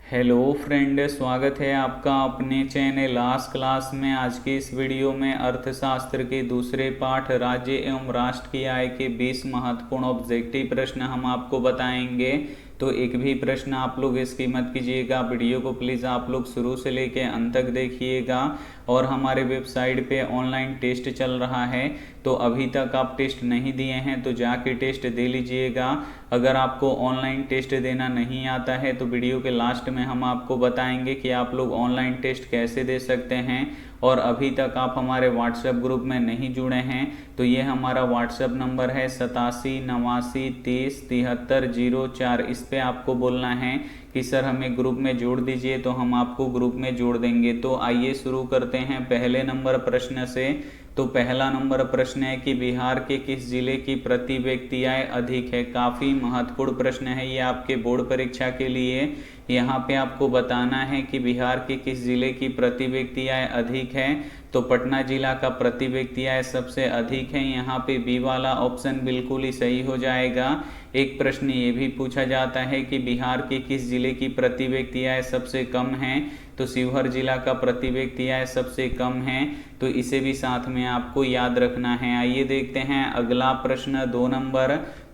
Hello friend, स्वागत है आपका अपने चैनल लास्ट क्लास में। आज की इस वीडियो में अर्थशास्त्र के दूसरे पाठ राज्य एवं राष्ट्र की आय के 20 महत्वपूर्ण ऑब्जेक्टिव प्रश्न हम आपको बताएंगे। तो एक भी प्रश्न आप लोग इसकी मत कीजिएगा, वीडियो को प्लीज़ आप लोग शुरू से लेकर अंत तक देखिएगा। और हमारे वेबसाइट पे ऑनलाइन टेस्ट चल रहा है, तो अभी तक आप टेस्ट नहीं दिए हैं तो जाके टेस्ट दे लीजिएगा। अगर आपको ऑनलाइन टेस्ट देना नहीं आता है तो वीडियो के लास्ट में हम आपको बताएंगे कि आप लोग ऑनलाइन टेस्ट कैसे दे सकते हैं। और अभी तक आप हमारे व्हाट्सएप ग्रुप में नहीं जुड़े हैं तो ये हमारा व्हाट्सएप नंबर है 87 89 30 73 04। इस पे आपको बोलना है कि सर हमें ग्रुप में जोड़ दीजिए, तो हम आपको ग्रुप में जोड़ देंगे। तो आइए शुरू करते हैं पहले नंबर प्रश्न से। तो पहला नंबर प्रश्न है कि बिहार के किस जिले की प्रति व्यक्ति आय अधिक है। काफ़ी महत्वपूर्ण प्रश्न है ये आपके बोर्ड परीक्षा के लिए। यहाँ पे आपको बताना है कि बिहार के किस जिले की प्रति व्यक्ति आय अधिक है। तो पटना जिला का प्रति व्यक्ति आय सबसे अधिक है। यहाँ पे बी वाला ऑप्शन बिल्कुल ही सही हो जाएगा। एक प्रश्न ये भी पूछा जाता है कि बिहार के किस जिले की प्रति व्यक्ति आय सबसे कम है। तो शिवहर जिला का प्रति व्यक्ति आय सबसे कम है, तो इसे भी साथ में आपको याद रखना है। आइए देखते हैं अगला प्रश्न।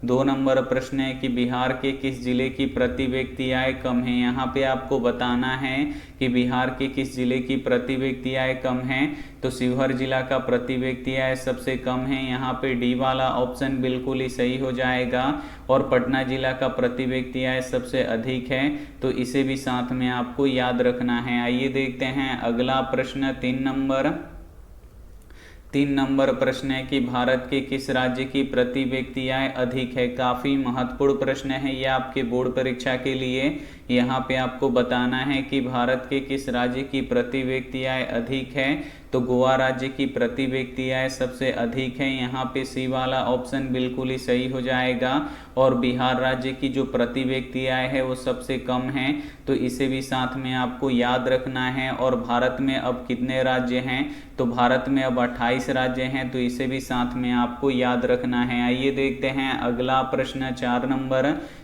दो नंबर प्रश्न है कि बिहार के किस जिले की प्रति व्यक्ति आय कम है। यहाँ पे आपको बताना है कि बिहार के किस जिले की प्रति व्यक्ति आय कम है। तो शिवहर जिला का प्रति व्यक्ति आय सबसे कम है। यहाँ पे डी वाला ऑप्शन बिल्कुल ही सही हो जाएगा। और पटना जिला का प्रति व्यक्ति आय सबसे अधिक है, तो इसे भी साथ में आपको याद रखना है। आइए देखते हैं अगला प्रश्न। 3 नंबर प्रश्न है कि भारत के किस राज्य की प्रति व्यक्ति आय अधिक है। काफ़ी महत्वपूर्ण प्रश्न है ये आपके बोर्ड परीक्षा के लिए। यहाँ पे आपको बताना है कि भारत के किस राज्य की प्रति व्यक्ति आय अधिक है। तो गोवा राज्य की प्रति व्यक्ति आय सबसे अधिक है। यहाँ पे सी वाला ऑप्शन बिल्कुल ही सही हो जाएगा। और बिहार राज्य की जो प्रति व्यक्ति आय है वो सबसे कम है, तो इसे भी साथ में आपको याद रखना है। और भारत में अब कितने राज्य हैं। तो भारत में अब 28 राज्य हैं, तो इसे भी साथ में आपको याद रखना है। आइए देखते हैं अगला प्रश्न।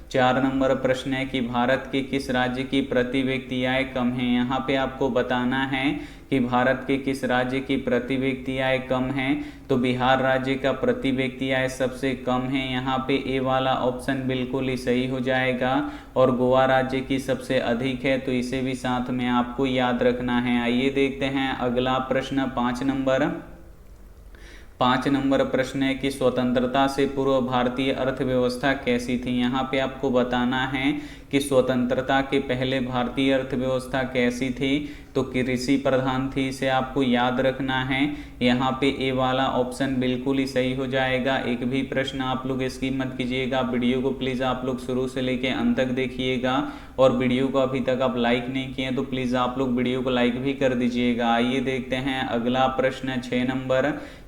4 नंबर प्रश्न है कि भारत के किस राज्य की प्रति व्यक्ति आय कम है। यहाँ पे आपको बताना है कि भारत के किस राज्य की प्रति व्यक्ति आय कम है। तो बिहार राज्य का प्रति व्यक्ति आय सबसे कम है। यहाँ पे ए वाला ऑप्शन बिल्कुल ही सही हो जाएगा। और गोवा राज्य की सबसे अधिक है, तो इसे भी साथ में आपको याद रखना है। आइए देखते हैं अगला प्रश्न। 5 नंबर प्रश्न है कि स्वतंत्रता से पूर्व भारतीय अर्थव्यवस्था कैसी थी। यहाँ पे आपको बताना है कि स्वतंत्रता के पहले भारतीय अर्थव्यवस्था कैसी थी। तो कृषि प्रधान थी, इसे आपको याद रखना है। यहाँ पे ए वाला ऑप्शन बिल्कुल ही सही हो जाएगा। एक भी प्रश्न आप लोग इसकी मत कीजिएगा, वीडियो को प्लीज़ आप लोग शुरू से लेके अंत तक देखिएगा। और वीडियो को अभी तक आप लाइक नहीं किए तो प्लीज़ आप लोग वीडियो को लाइक भी कर दीजिएगा। आइए देखते हैं अगला प्रश्न।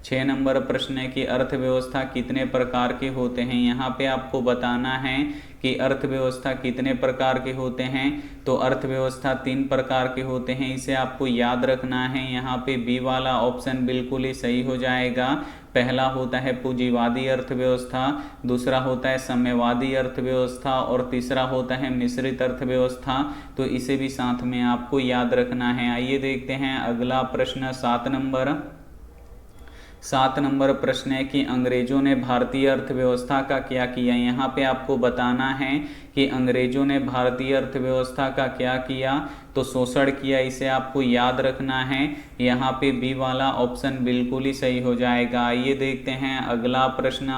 6 नंबर प्रश्न है कि अर्थव्यवस्था कितने प्रकार के होते हैं। यहाँ पे आपको बताना है कि अर्थव्यवस्था कितने प्रकार के होते हैं। तो अर्थव्यवस्था 3 प्रकार के होते हैं, इसे आपको याद रखना है। यहाँ पे बी वाला ऑप्शन बिल्कुल ही सही हो जाएगा। पहला होता है पूंजीवादी अर्थव्यवस्था, दूसरा होता है साम्यवादी अर्थव्यवस्था और तीसरा होता है मिश्रित अर्थव्यवस्था। तो इसे भी साथ में आपको याद रखना है। आइए देखते हैं अगला प्रश्न। 7 नंबर प्रश्न है कि अंग्रेजों ने भारतीय अर्थव्यवस्था का क्या किया। यहाँ पे आपको बताना है कि अंग्रेजों ने भारतीय अर्थव्यवस्था का क्या किया। तो शोषण किया, इसे आपको याद रखना है। यहाँ पे बी वाला ऑप्शन बिल्कुल ही सही हो जाएगा। आइए देखते हैं अगला प्रश्न।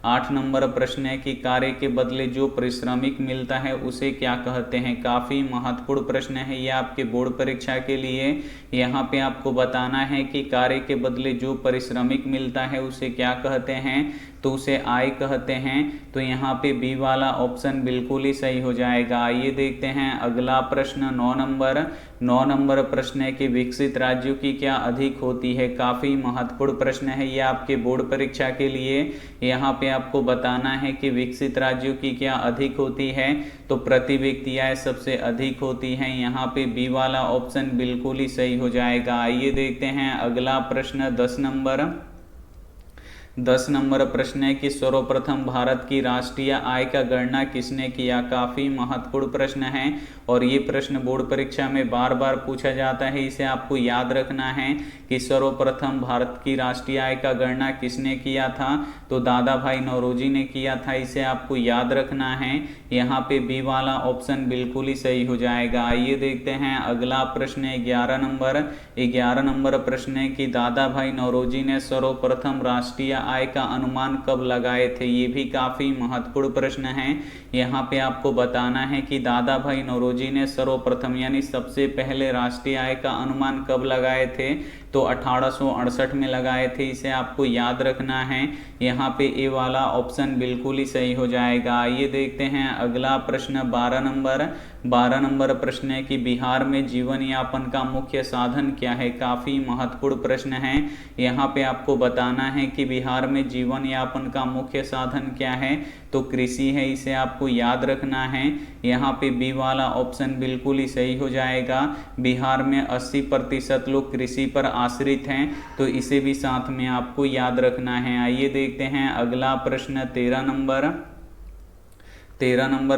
8 नंबर प्रश्न है कि कार्य के बदले जो पारिश्रमिक मिलता है उसे क्या कहते हैं। काफ़ी महत्वपूर्ण प्रश्न है ये आपके बोर्ड परीक्षा के लिए। यहाँ पे आपको बताना है कि कार्य के बदले जो पारिश्रमिक मिलता है उसे क्या कहते हैं। तो उसे आय कहते हैं। तो यहाँ पे बी वाला ऑप्शन बिल्कुल ही सही हो जाएगा। आइए देखते हैं अगला प्रश्न। 9 नंबर प्रश्न है कि विकसित राज्यों की क्या अधिक होती है। काफ़ी महत्वपूर्ण प्रश्न है ये आपके बोर्ड परीक्षा के लिए। यहाँ पे आपको बताना है कि विकसित राज्यों की क्या अधिक होती है। तो प्रति व्यक्ति आय सबसे अधिक होती है। यहाँ पे बी वाला ऑप्शन बिल्कुल ही सही हो जाएगा। आइए देखते हैं अगला प्रश्न। 10 नंबर प्रश्न है कि सर्वप्रथम भारत की राष्ट्रीय आय का गणना किसने किया। काफी महत्वपूर्ण प्रश्न है और ये प्रश्न बोर्ड परीक्षा में बार बार पूछा जाता है। इसे आपको याद रखना है कि सर्वप्रथम भारत की राष्ट्रीय आय का गणना किसने किया था, तो दादा भाई नौरोजी ने किया था। इसे आपको याद रखना है। यहाँ पे बी वाला ऑप्शन बिल्कुल ही सही हो जाएगा। आइए देखते हैं अगला प्रश्न है 11 नंबर प्रश्न है कि दादा भाई नौरोजी ने सर्वप्रथम राष्ट्रीय आय का अनुमान कब लगाए थे। ये भी काफी महत्वपूर्ण प्रश्न है। यहाँ पे आपको बताना है कि दादा भाई नौरोजी ने सर्वप्रथम यानी सबसे पहले राष्ट्रीय आय का अनुमान कब लगाए थे, तो 1868 में लगाए थे। इसे आपको याद रखना है। यहाँ पे ए वाला ऑप्शन बिल्कुल ही सही हो जाएगा। आइए देखते हैं अगला प्रश्न 12 नंबर प्रश्न है कि बिहार में जीवन यापन का मुख्य साधन क्या है। काफी महत्वपूर्ण प्रश्न है। यहाँ पे आपको बताना है कि बिहार में जीवन यापन का मुख्य साधन क्या है, तो कृषि है। इसे आपको याद रखना है। यहाँ पे बी वाला ऑप्शन बिल्कुल ही सही हो जाएगा। बिहार में 80% लोग कृषि पर आश्रित हैं, तो इसे भी साथ में आपको याद रखना है। आइए देखते हैं अगला प्रश्न 13 नंबर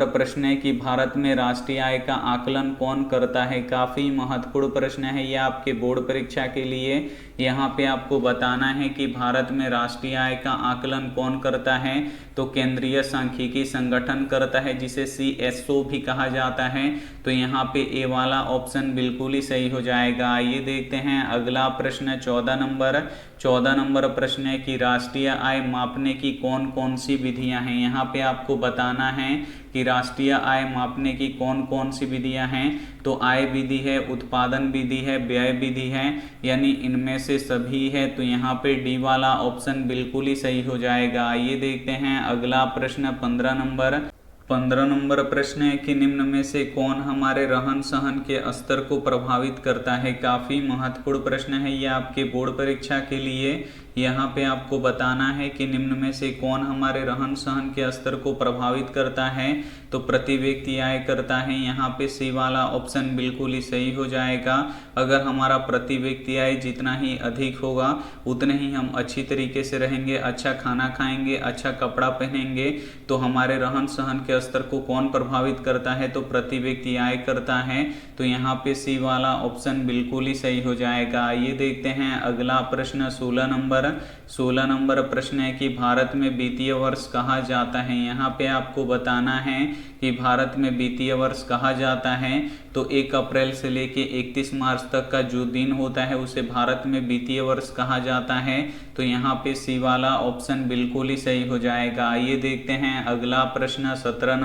प्रश्न है कि भारत में राष्ट्रीय आय का आकलन कौन करता है। काफी महत्वपूर्ण प्रश्न है यह आपके बोर्ड परीक्षा के लिए। यहाँ पे आपको बताना है कि भारत में राष्ट्रीय आय का आकलन कौन करता है, तो केंद्रीय सांख्यिकी संगठन करता है, जिसे CSO भी कहा जाता है। तो यहाँ पे ए वाला ऑप्शन बिल्कुल ही सही हो जाएगा। आइए देखते हैं अगला प्रश्न 14 नंबर प्रश्न है कि राष्ट्रीय आय मापने की कौन कौन सी विधियां हैं। यहाँ पे आपको बताना है कि राष्ट्रीय आय मापने की कौन कौन सी विधियां हैं, तो आय विधि है, उत्पादन विधि है, व्यय विधि है, यानी इनमें से सभी है। तो यहाँ पे डी वाला ऑप्शन बिल्कुल ही सही हो जाएगा। आइए देखते हैं अगला प्रश्न 15 नंबर प्रश्न है कि निम्न में से कौन हमारे रहन सहन के स्तर को प्रभावित करता है। काफी महत्वपूर्ण प्रश्न है यह आपके बोर्ड परीक्षा के लिए। यहाँ पे आपको बताना है कि निम्न में से कौन हमारे रहन सहन के स्तर को प्रभावित करता है, तो प्रति व्यक्ति आय करता है। यहाँ पे सी वाला ऑप्शन बिल्कुल ही सही हो जाएगा। अगर हमारा प्रति व्यक्ति आय जितना ही अधिक होगा उतने ही हम अच्छी तरीके से रहेंगे, अच्छा खाना खाएंगे, अच्छा कपड़ा पहनेंगे। तो हमारे रहन सहन के स्तर को कौन प्रभावित करता है, तो प्रति व्यक्ति आय करता है। तो यहाँ पे सी वाला ऑप्शन बिल्कुल ही सही हो जाएगा। ये देखते हैं अगला प्रश्न 16 नंबर प्रश्न है कि भारत में वित्तीय वर्ष कहा जाता है। यहाँ पे आपको बताना है कि भारत में वित्तीय वर्ष कहा जाता है, तो 1 अप्रैल से लेके 31 मार्च तक का जो दिन होता है उसे भारत में वित्तीय वर्ष कहा जाता है। तो यहाँ पे सी वाला ऑप्शन बिल्कुल ही सही हो जाएगा। आइए देखते हैं अगला प्रश्न 17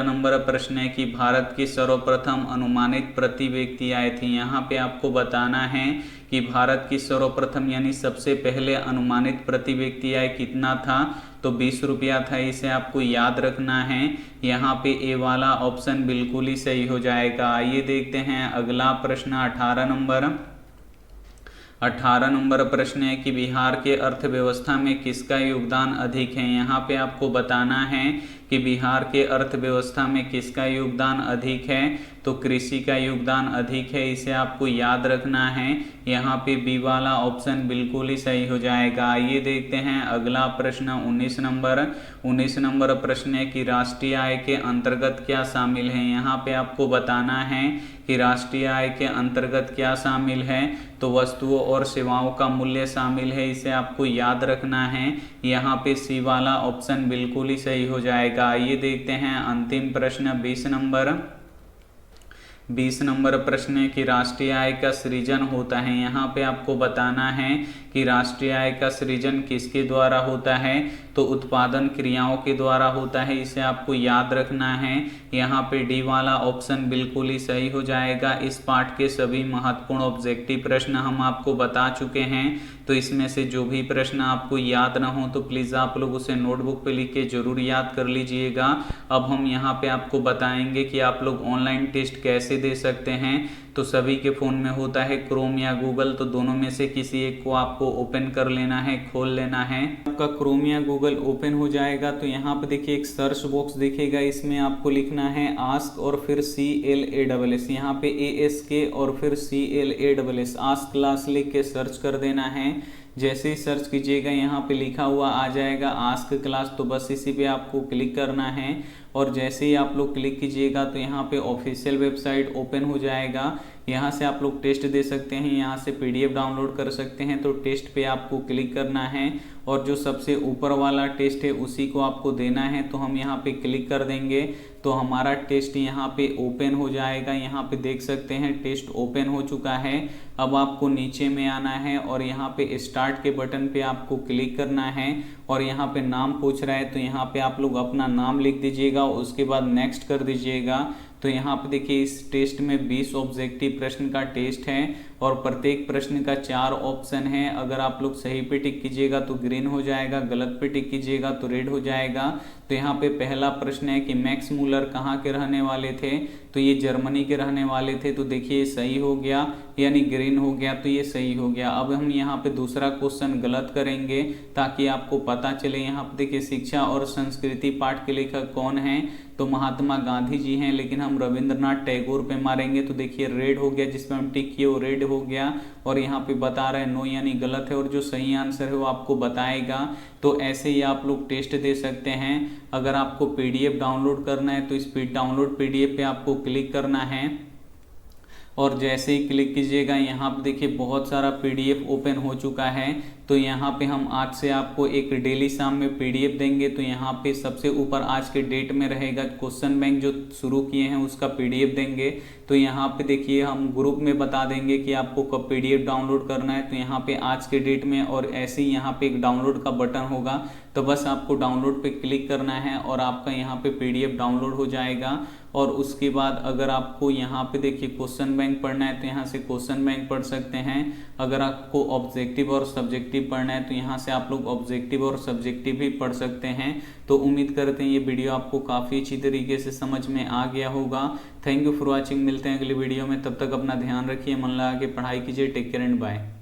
नंबर प्रश्न है कि भारत की सर्वप्रथम अनुमानित प्रति व्यक्ति आय थी। यहाँ पे आपको बताना है कि भारत की सर्वप्रथम यानी सबसे पहले अनुमानित प्रति व्यक्ति आय कितना था, तो 20 रुपया था। इसे आपको याद रखना है। यहाँ पे ए वाला ऑप्शन बिल्कुल ही सही हो जाएगा। आइए देखते हैं अगला प्रश्न 18 नंबर प्रश्न है कि बिहार के अर्थव्यवस्था में किसका योगदान अधिक है। यहाँ पे आपको बताना है कि बिहार के अर्थव्यवस्था में किसका योगदान अधिक है, तो कृषि का योगदान अधिक है। इसे आपको याद रखना है। यहाँ पे बी वाला ऑप्शन बिल्कुल ही सही हो जाएगा। ये देखते हैं अगला प्रश्न 19 नंबर प्रश्न है कि राष्ट्रीय आय के अंतर्गत क्या शामिल है। यहाँ पे आपको बताना है कि राष्ट्रीय आय के अंतर्गत क्या शामिल है, तो वस्तुओं और सेवाओं का मूल्य शामिल है। इसे आपको याद रखना है। यहाँ पे सी वाला ऑप्शन बिल्कुल ही सही हो जाएगा। ये देखते हैं अंतिम प्रश्न 20 नंबर प्रश्न है कि राष्ट्रीय आय का सृजन होता है। यहाँ पे आपको बताना है कि राष्ट्रीय आय का सृजन किसके द्वारा होता है, तो उत्पादन क्रियाओं के द्वारा होता है। इसे आपको याद रखना है। यहाँ पे डी वाला ऑप्शन बिल्कुल ही सही हो जाएगा। इस पाठ के सभी महत्वपूर्ण ऑब्जेक्टिव प्रश्न हम आपको बता चुके हैं, तो इसमें से जो भी प्रश्न आपको याद ना हो तो प्लीज़ आप लोग उसे नोटबुक पे लिख के जरूर याद कर लीजिएगा। अब हम यहाँ पे आपको बताएंगे कि आप लोग ऑनलाइन टेस्ट कैसे दे सकते हैं। तो सभी के फ़ोन में होता है क्रोम या गूगल, तो दोनों में से किसी एक को आपको ओपन कर लेना है, खोल लेना है। आपका क्रोम या गूगल ओपन हो जाएगा तो यहाँ पर देखिए एक सर्च बॉक्स दिखेगा, इसमें आपको लिखना है आस्क और फिर CLASS, यहाँ पे ASK और फिर CLASS आस्क क्लास लिख के सर्च कर देना है। जैसे ही सर्च कीजिएगा यहाँ पे लिखा हुआ आ जाएगा आस्क क्लास, तो बस इसी पे आपको क्लिक करना है। और जैसे ही आप लोग क्लिक कीजिएगा तो यहाँ पे ऑफिशियल वेबसाइट ओपन हो जाएगा। यहाँ से आप लोग टेस्ट दे सकते हैं, यहाँ से PDF डाउनलोड कर सकते हैं। तो टेस्ट पे आपको क्लिक करना है और जो सबसे ऊपर वाला टेस्ट है उसी को आपको देना है। तो हम यहाँ पे क्लिक कर देंगे तो हमारा टेस्ट यहाँ पे ओपन हो जाएगा। यहाँ पे देख सकते हैं टेस्ट ओपन हो चुका है। अब आपको नीचे में आना है और यहाँ पे स्टार्ट के बटन पे आपको क्लिक करना है और यहाँ पे नाम पूछ रहा है तो यहाँ पे आप लोग अपना नाम लिख दीजिएगा, उसके बाद नेक्स्ट कर दीजिएगा। तो यहाँ पे देखिए इस टेस्ट में 20 ऑब्जेक्टिव प्रश्न का टेस्ट है और प्रत्येक प्रश्न का 4 ऑप्शन है। अगर आप लोग सही पे टिक कीजिएगा तो ग्रीन हो जाएगा, गलत पे टिक कीजिएगा तो रेड हो जाएगा। तो यहाँ पे पहला प्रश्न है कि मैक्स मूलर कहाँ के रहने वाले थे, तो ये जर्मनी के रहने वाले थे। तो देखिए सही हो गया, यानी ग्रीन हो गया, तो ये सही हो गया। अब हम यहाँ पे दूसरा क्वेश्चन गलत करेंगे ताकि आपको पता चले। यहाँ पे देखिए शिक्षा और संस्कृति पाठ के लेखक कौन है, तो महात्मा गांधी जी हैं, लेकिन हम रविंद्रनाथ टैगोर पे मारेंगे। तो देखिए रेड हो गया, जिसपे हम टिक किए वो रेड हो गया और यहाँ पे बता रहा है नो यानी गलत है, और जो सही आंसर है वो आपको बताएगा। तो ऐसे ही आप लोग टेस्ट दे सकते हैं। अगर आपको PDF डाउनलोड करना है तो इस डाउनलोड PDF पे आपको क्लिक करना है और जैसे ही क्लिक कीजिएगा यहाँ पे देखिए बहुत सारा PDF ओपन हो चुका है। तो यहाँ पे हम आज से आपको एक डेली शाम में PDF देंगे। तो यहाँ पे सबसे ऊपर आज के डेट में रहेगा क्वेश्चन बैंक जो शुरू किए हैं उसका PDF देंगे। तो यहाँ पे देखिए हम ग्रुप में बता देंगे कि आपको कब PDF डाउनलोड करना है। तो यहाँ पे आज के डेट में, और ऐसे ही यहाँ पे एक डाउनलोड का बटन होगा, तो बस आपको डाउनलोड पे क्लिक करना है और आपका यहाँ पे PDF डाउनलोड हो जाएगा। और उसके बाद अगर आपको यहाँ पे देखिए क्वेश्चन बैंक पढ़ना है तो यहाँ से क्वेश्चन बैंक पढ़ सकते हैं। अगर आपको ऑब्जेक्टिव और सब्जेक्टिव पढ़ना है तो यहाँ से आप लोग ऑब्जेक्टिव और सब्जेक्टिव भी पढ़ सकते हैं। तो उम्मीद करते हैं ये वीडियो आपको काफ़ी अच्छी तरीके से समझ में आ गया होगा। Thank you for watching. मिलते हैं अगली वीडियो में, तब तक अपना ध्यान रखिए, मन लगा के पढ़ाई कीजिए। Take care and bye.